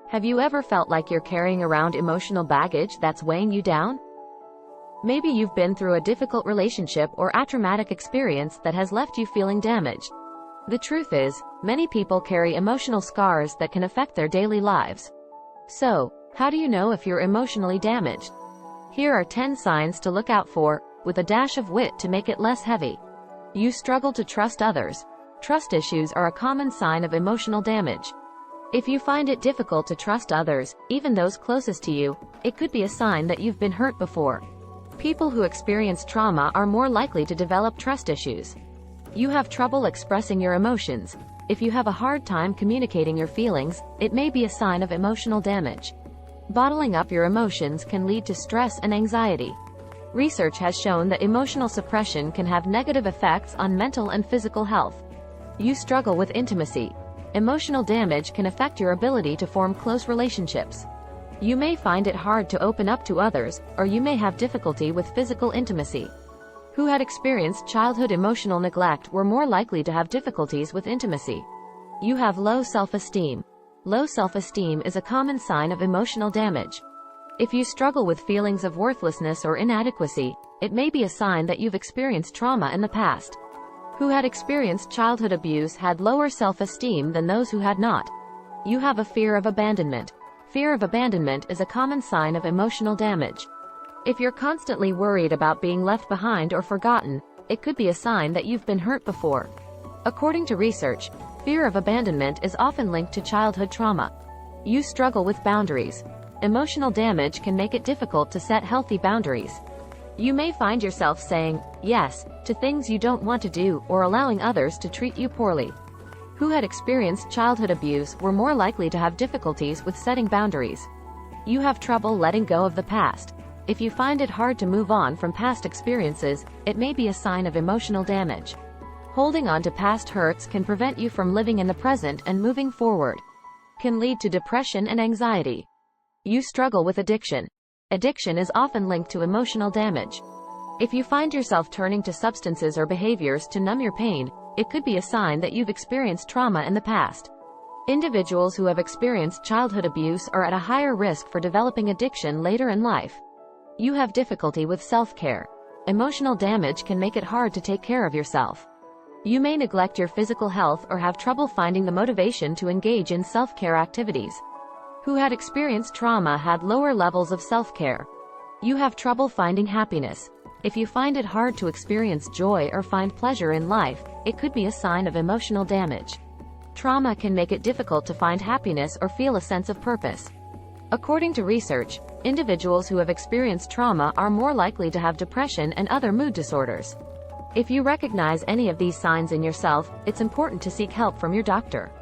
Have you ever felt like you're carrying around emotional baggage that's weighing you down? Maybe you've been through a difficult relationship or a traumatic experience that has left you feeling damaged. The truth is, many people carry emotional scars that can affect their daily lives. So, how do you know if you're emotionally damaged? Here are 10 signs to look out for, with a dash of wit to make it less heavy. You struggle to trust others. Trust issues are a common sign of emotional damage. If you find it difficult to trust others, even those closest to you, it could be a sign that you've been hurt before. People who experience trauma are more likely to develop trust issues. You have trouble expressing your emotions. If you have a hard time communicating your feelings, it may be a sign of emotional damage. Bottling up your emotions can lead to stress and anxiety. Research has shown that emotional suppression can have negative effects on mental and physical health. You struggle with intimacy. Emotional damage can affect your ability to form close relationships. You may find it hard to open up to others, or you may have difficulty with physical intimacy. Who had experienced childhood emotional neglect were more likely to have difficulties with intimacy. You have low self-esteem. Low self-esteem is a common sign of emotional damage. If you struggle with feelings of worthlessness or inadequacy, it may be a sign that you've experienced trauma in the past. Who had experienced childhood abuse had lower self-esteem than those who had not. You have a fear of abandonment. Fear of abandonment is a common sign of emotional damage. If you're constantly worried about being left behind or forgotten, it could be a sign that you've been hurt before. According to research, fear of abandonment is often linked to childhood trauma. You struggle with boundaries. Emotional damage can make it difficult to set healthy boundaries. You may find yourself saying yes to things you don't want to do or allowing others to treat you poorly. Who had experienced childhood abuse were more likely to have difficulties with setting boundaries. You have trouble letting go of the past. If you find it hard to move on from past experiences, it may be a sign of emotional damage. Holding on to past hurts can prevent you from living in the present and moving forward. Can lead to depression and anxiety. You struggle with addiction. Addiction is often linked to emotional damage. If you find yourself turning to substances or behaviors to numb your pain, it could be a sign that you've experienced trauma in the past. Individuals who have experienced childhood abuse are at a higher risk for developing addiction later in life. You have difficulty with self-care. Emotional damage can make it hard to take care of yourself. You may neglect your physical health or have trouble finding the motivation to engage in self-care activities. Who had experienced trauma had lower levels of self-care. You have trouble finding happiness. If you find it hard to experience joy or find pleasure in life, it could be a sign of emotional damage. Trauma can make it difficult to find happiness or feel a sense of purpose. According to research, individuals who have experienced trauma are more likely to have depression and other mood disorders. If you recognize any of these signs in yourself, it's important to seek help from your doctor.